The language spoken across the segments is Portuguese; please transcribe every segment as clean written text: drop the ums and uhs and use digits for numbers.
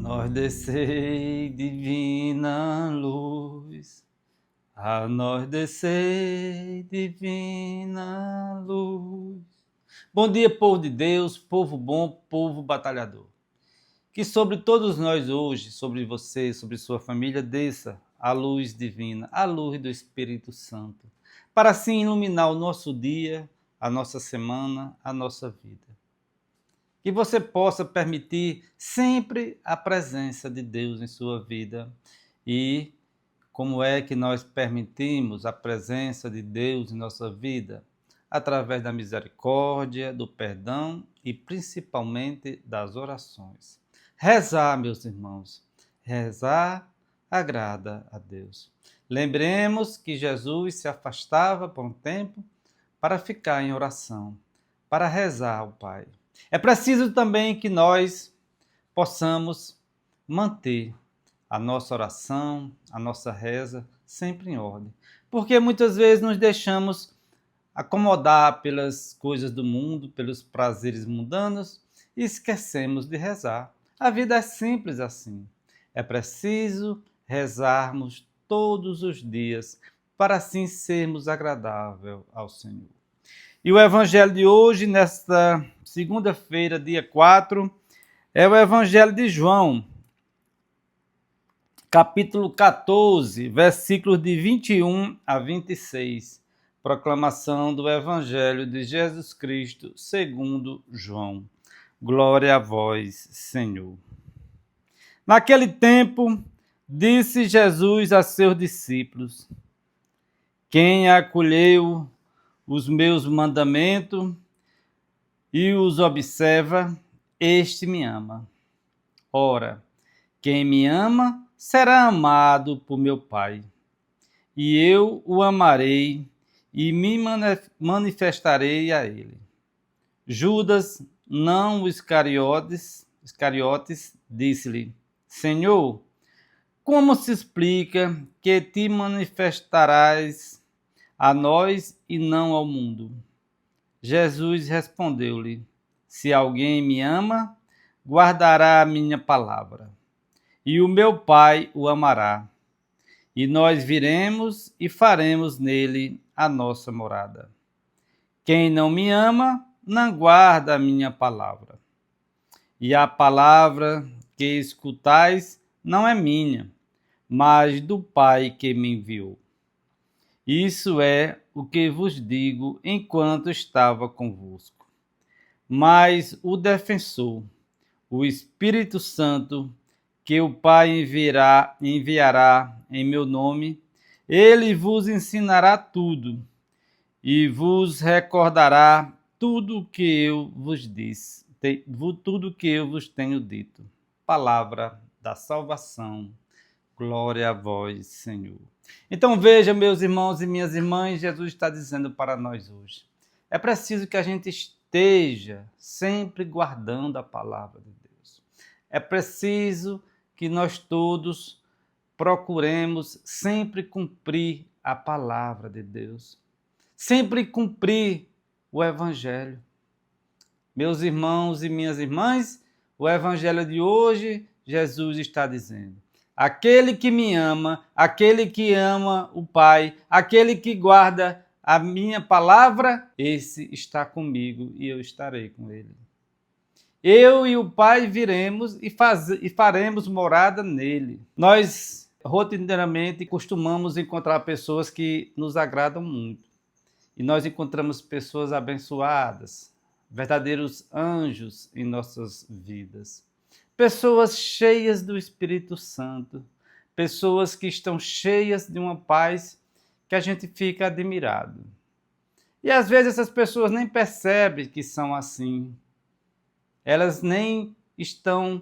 nós descei, divina luz. A nós descei, divina luz. Bom dia, povo de Deus, povo bom, povo batalhador. Que sobre todos nós hoje, sobre você, sobre sua família, desça a luz divina, a luz do Espírito Santo, para assim iluminar o nosso dia, a nossa semana, a nossa vida. Que você possa permitir sempre a presença de Deus em sua vida. E como é que nós permitimos a presença de Deus em nossa vida? Através da misericórdia, do perdão e principalmente das orações. Rezar, meus irmãos, rezar agrada a Deus. Lembremos que Jesus se afastava por um tempo para ficar em oração, para rezar ao Pai. É preciso também que nós possamos manter a nossa oração, a nossa reza sempre em ordem. Porque muitas vezes nos deixamos acomodar pelas coisas do mundo, pelos prazeres mundanos e esquecemos de rezar. A vida é simples assim. É preciso rezarmos todos os dias para assim sermos agradáveis ao Senhor. E o evangelho de hoje, nesta segunda-feira, dia 4, é o evangelho de João, capítulo 14, versículos de 21 a 26. Proclamação do evangelho de Jesus Cristo, segundo João. Glória a vós, Senhor. Naquele tempo, disse Jesus a seus discípulos: quem acolheu os meus mandamentos e os observa, este me ama. Ora, quem me ama será amado por meu Pai, e eu o amarei e me manifestarei a ele. Judas, não o Iscariotes, disse-lhe: Senhor, como se explica que te manifestarás a nós e não ao mundo? Jesus respondeu-lhe: se alguém me ama, guardará a minha palavra, e o meu Pai o amará, e nós viremos e faremos nele a nossa morada. Quem não me ama, não guarda a minha palavra. E a palavra que escutais não é minha, mas do Pai que me enviou. Isso é o que vos digo enquanto estava convosco. Mas o defensor, o Espírito Santo, que o Pai enviará em meu nome, ele vos ensinará tudo e vos recordará tudo o que eu vos disse, tudo o que eu vos tenho dito. Palavra da salvação. Glória a vós, Senhor. Então veja, meus irmãos e minhas irmãs, Jesus está dizendo para nós hoje. É preciso que a gente esteja sempre guardando a palavra de Deus. É preciso que nós todos procuremos sempre cumprir a palavra de Deus. Sempre cumprir o Evangelho. Meus irmãos e minhas irmãs, o Evangelho de hoje, Jesus está dizendo: aquele que me ama, aquele que ama o Pai, aquele que guarda a minha palavra, esse está comigo e eu estarei com ele. Eu e o Pai viremos e faremos morada nele. Nós, rotineiramente, costumamos encontrar pessoas que nos agradam muito. E nós encontramos pessoas abençoadas, verdadeiros anjos em nossas vidas. Pessoas cheias do Espírito Santo, pessoas que estão cheias de uma paz que a gente fica admirado. E às vezes essas pessoas nem percebem que são assim. Elas nem estão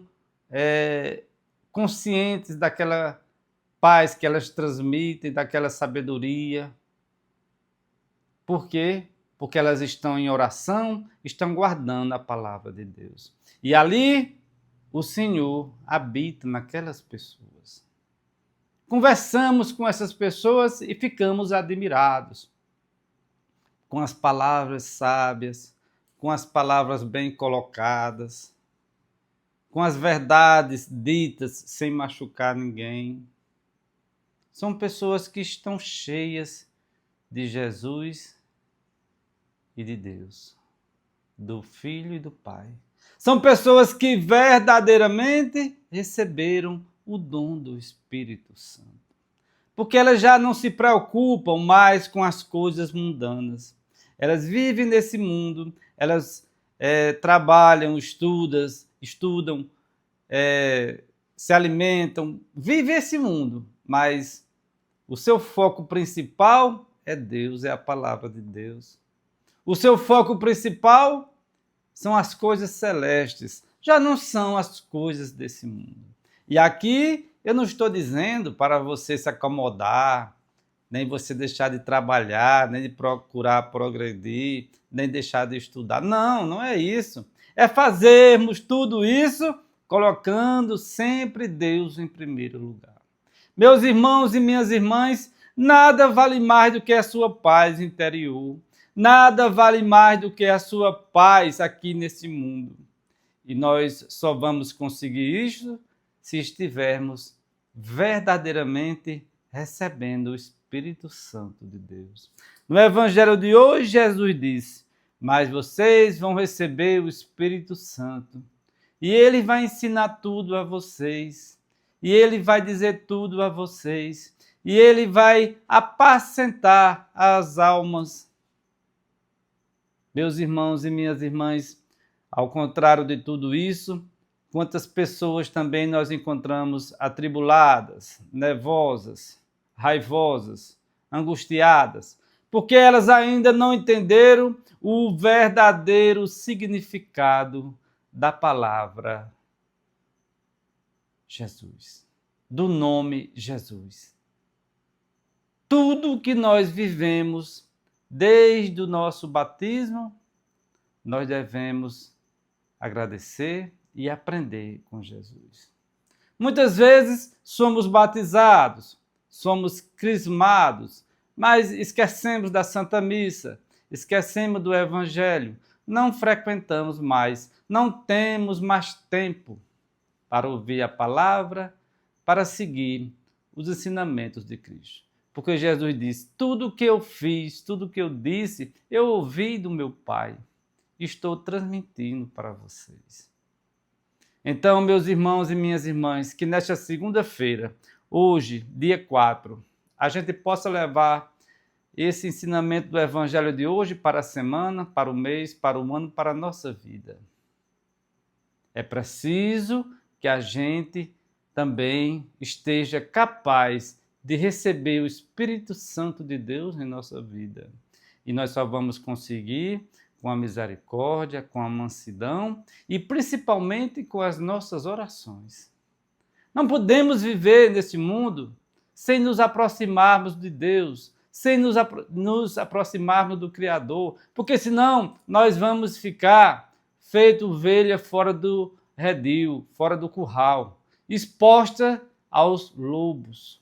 conscientes daquela paz que elas transmitem, daquela sabedoria. Por quê? Porque elas estão em oração, estão guardando a palavra de Deus. E ali o Senhor habita naquelas pessoas. Conversamos com essas pessoas e ficamos admirados com as palavras sábias, com as palavras bem colocadas, com as verdades ditas sem machucar ninguém. São pessoas que estão cheias de Jesus e de Deus, do Filho e do Pai. São pessoas que verdadeiramente receberam o dom do Espírito Santo. Porque elas já não se preocupam mais com as coisas mundanas. Elas vivem nesse mundo, elas trabalham, estudam, se alimentam, vivem esse mundo, mas o seu foco principal é Deus, é a palavra de Deus. O seu foco principal são as coisas celestes, já não são as coisas desse mundo. E aqui eu não estou dizendo para você se acomodar, nem você deixar de trabalhar, nem de procurar progredir, nem deixar de estudar. Não, não é isso. É fazermos tudo isso colocando sempre Deus em primeiro lugar. Meus irmãos e minhas irmãs, nada vale mais do que a sua paz interior. Nada vale mais do que a sua paz aqui nesse mundo. E nós só vamos conseguir isso se estivermos verdadeiramente recebendo o Espírito Santo de Deus. No Evangelho de hoje, Jesus disse: mas vocês vão receber o Espírito Santo, e ele vai ensinar tudo a vocês, e ele vai dizer tudo a vocês, e ele vai apacentar as almas. Meus irmãos e minhas irmãs, ao contrário de tudo isso, quantas pessoas também nós encontramos atribuladas, nervosas, raivosas, angustiadas, porque elas ainda não entenderam o verdadeiro significado da palavra Jesus, do nome Jesus. Tudo que nós vivemos desde o nosso batismo, nós devemos agradecer e aprender com Jesus. Muitas vezes somos batizados, somos crismados, mas esquecemos da Santa Missa, esquecemos do Evangelho, não frequentamos mais, não temos mais tempo para ouvir a palavra, para seguir os ensinamentos de Cristo. Porque Jesus disse: tudo o que eu fiz, tudo o que eu disse, eu ouvi do meu Pai. Estou transmitindo para vocês. Então, meus irmãos e minhas irmãs, que nesta segunda-feira, hoje, dia 4, a gente possa levar esse ensinamento do Evangelho de hoje para a semana, para o mês, para o ano, para a nossa vida. É preciso que a gente também esteja capaz de receber o Espírito Santo de Deus em nossa vida. E nós só vamos conseguir com a misericórdia, com a mansidão e principalmente com as nossas orações. Não podemos viver nesse mundo sem nos aproximarmos de Deus, sem nos aproximarmos do Criador, porque senão nós vamos ficar feito ovelha fora do redil, fora do curral, exposta aos lobos.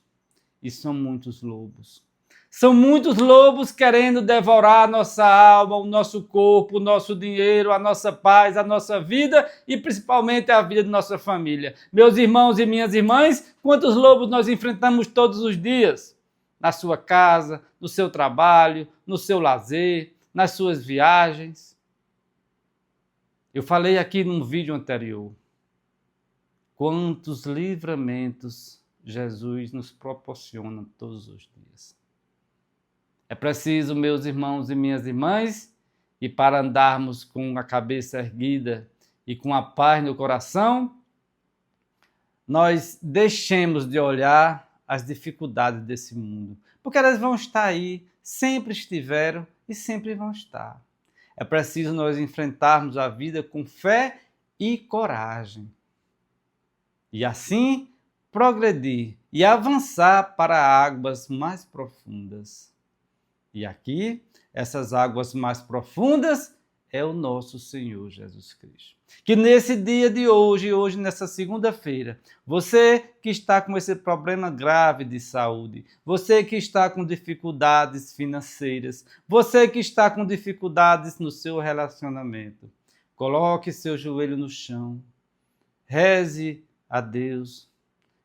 E são muitos lobos. São muitos lobos querendo devorar a nossa alma, o nosso corpo, o nosso dinheiro, a nossa paz, a nossa vida e principalmente a vida de nossa família. Meus irmãos e minhas irmãs, quantos lobos nós enfrentamos todos os dias? Na sua casa, no seu trabalho, no seu lazer, nas suas viagens. Eu falei aqui num vídeo anterior. Quantos livramentos Jesus nos proporciona todos os dias. É preciso, meus irmãos e minhas irmãs, e para andarmos com a cabeça erguida e com a paz no coração, nós deixemos de olhar as dificuldades desse mundo, porque elas vão estar aí, sempre estiveram e sempre vão estar. É preciso nós enfrentarmos a vida com fé e coragem. E assim progredir e avançar para águas mais profundas. E aqui, essas águas mais profundas é o nosso Senhor Jesus Cristo. Que nesse dia de hoje, nessa segunda-feira, você que está com esse problema grave de saúde, você que está com dificuldades financeiras, você que está com dificuldades no seu relacionamento, coloque seu joelho no chão, Reze a Deus,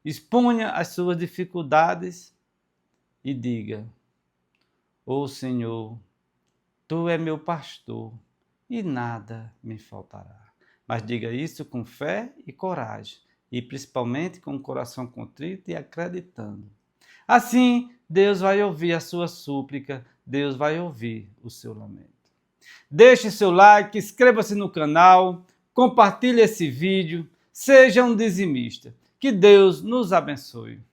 exponha as suas dificuldades e diga: ó Senhor, Tu és meu pastor e nada me faltará. Mas diga isso com fé e coragem, e principalmente com o coração contrito e acreditando. Assim, Deus vai ouvir a sua súplica, Deus vai ouvir o seu lamento. Deixe seu like, inscreva-se no canal, compartilhe esse vídeo, seja um dizimista. Que Deus nos abençoe.